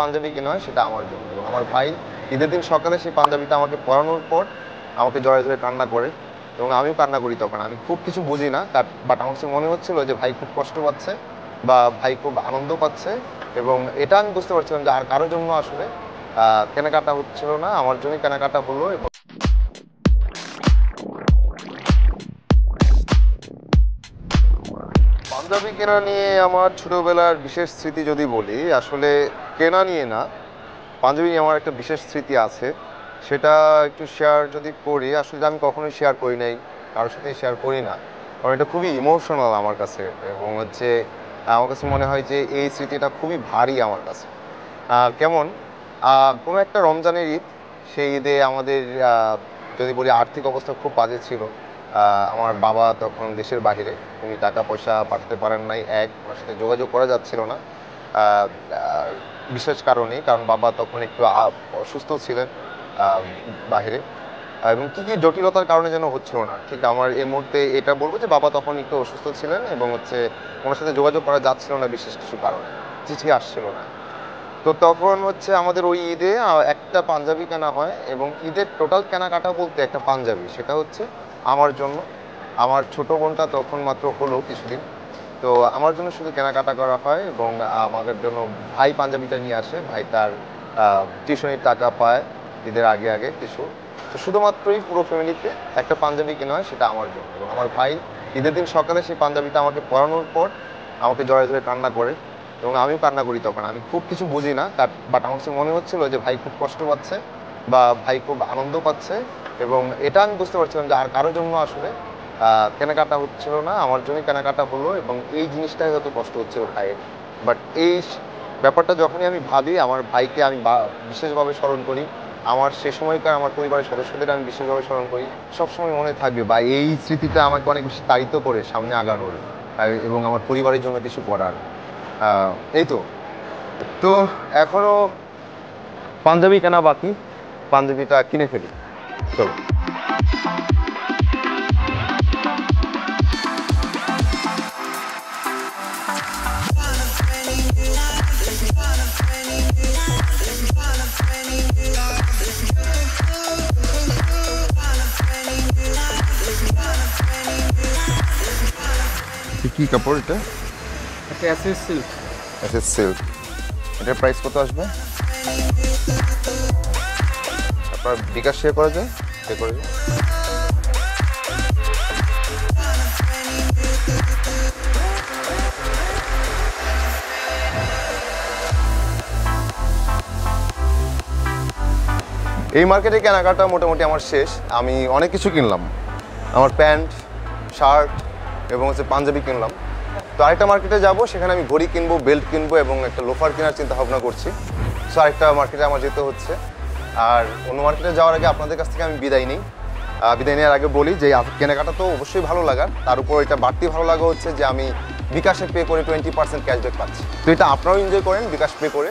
পাঞ্জাবি কেনা হয় সেটা আমার জন্য। এবং আমার ভাই ঈদের দিন সকালে সেই পাঞ্জাবিটা আমাকে পরানোর পর আমাকে জড়ায় ধরে কান্না করে এবং আমিও কান্না করি তখন। আমি খুব কিছু বুঝি না বাট আমার কাছে মনে হচ্ছিল যে ভাই খুব কষ্ট পাচ্ছে বা ভাই খুব আনন্দ পাচ্ছে এবং এটা আমি বুঝতে পারছিলাম যে আর কারোর জন্য আসলে কেনাকাটা হচ্ছিল না, আমার জন্যই কেনাকাটা হলো। এবং পাঞ্জাবি কেনা নিয়ে আমার ছোটবেলার বিশেষ স্মৃতি যদি বলি, আসলে কেনা নিয়ে না, পাঞ্জাবি নিয়ে আমার একটা বিশেষ স্মৃতি আছে। সেটা একটু শেয়ার যদি করি, আসলে আমি কখনোই শেয়ার করি নাই, কারোর সাথেই শেয়ার করি না, কারণ এটা খুবই ইমোশনাল আমার কাছে। এবং হচ্ছে আমার কাছে মনে হয় যে এই স্মৃতিটা খুবই ভারী আমার কাছে। কেমন, কোনো একটা রমজানের ঈদ, সেই ঈদে আমাদের যদি বলি আর্থিক অবস্থা খুব বাজে ছিল। আমার বাবা তখন দেশের বাইরে, উনি টাকা পয়সা পাঠাতে পারেন নাই, ওনার সাথে যোগাযোগ করা যাচ্ছিল না আহ, আহ, বিশেষ কারণে, কারণ বাবা তখন একটু অসুস্থ ছিলেন বাইরে। এবং কি কি জটিলতার কারণে যেন হচ্ছিল না ঠিক। আমার এই মুহূর্তে এটা বলবো যে বাবা তখন একটু অসুস্থ ছিলেন এবং হচ্ছে ওনার সাথে যোগাযোগ করা যাচ্ছিল না বিশেষ কিছু কারণে, চিঠি আসছিল না। তো তখন হচ্ছে আমাদের ওই ঈদে একটা পাঞ্জাবি কেনা হয় এবং ঈদের টোটাল কেনাকাটা বলতে একটা পাঞ্জাবি, সেটা হচ্ছে আমার জন্য। আমার ছোট বোনটা তখন মাত্র হলো কিছুদিন, তো আমার জন্য শুধু কেনাকাটা করা হয়। এবং আমাদের জন্য ভাই পাঞ্জাবিটা নিয়ে আসে, ভাই তার টিউশনির টাকা পায় ঈদের আগে আগে কিছু। তো শুধুমাত্রই পুরো ফ্যামিলিতে একটা পাঞ্জাবি কেনা হয়, সেটা আমার জন্য। এবং আমার ভাই ঈদের দিন সকালে সেই পাঞ্জাবিটা আমাকে পরানোর পর আমাকে জড়ায় ধরে কান্না করে এবং আমিও কান্না করি তখন। আমি খুব কিছু বুঝি না বাট আমার কাছে মনে হচ্ছিল যে ভাই খুব কষ্ট পাচ্ছে বা ভাই খুব আনন্দ পাচ্ছে এবং এটা আমি বুঝতে পারছিলাম যে আর কারোর জন্য আসলে কেনাকাটা হচ্ছিল না, আমার জন্যই কেনাকাটা হলো। এবং এই জিনিসটাই হয়তো কষ্ট হচ্ছিল ভাইয়ের। বাট এই ব্যাপারটা যখনই আমি ভাবি, আমার ভাইকে আমি বিশেষভাবে স্মরণ করি, আমার সে সময়কার আমার পরিবারের সদস্যদের আমি বিশেষভাবে স্মরণ করি, সবসময় মনে থাকবে বা এই স্মৃতিটা আমাকে অনেক বেশি তাড়িত করে সামনে আগানোর এবং আমার পরিবারের জন্য কিছু করার। এই তো। তো এখনো পাঞ্জাবি কেনা বাকি, পাঞ্জাবিটা কিনে ফেলি। চলো। কি কাপড় এটা? একটা এসএস সিল্ক। এটা সিল্ক। এটার প্রাইস কত আসবে? আপনার বিকাশ শেয়ার করা যায়? পে করে যায়। এই মার্কেটে কেনাকাটা মোটামুটি আমার শেষ। আমি অনেক কিছু কিনলাম, আমার প্যান্ট, শার্ট এবং হচ্ছে পাঞ্জাবি কিনলাম। তো আরেকটা মার্কেটে যাব, সেখানে আমি ঘড়ি কিনবো, বেল্ট কিনবো এবং একটা লোফার কেনার চিন্তা ভাবনা করছি। সো আরেকটা মার্কেটে আমার যেতে হচ্ছে। আর অন্য মার্কেটে যাওয়ার আগে আপনাদের কাছ থেকে আমি বিদায় নিই। বিদায় নেওয়ার আগে বলি যে কেনাকাটা তো অবশ্যই ভালো লাগার, তার উপর এটা বাড়তি ভালো লাগা হচ্ছে যে আমি বিকাশে পে করে 20% ক্যাশব্যাক পাচ্ছি। তো এটা আপনারাও এনজয় করেন বিকাশ পে করে।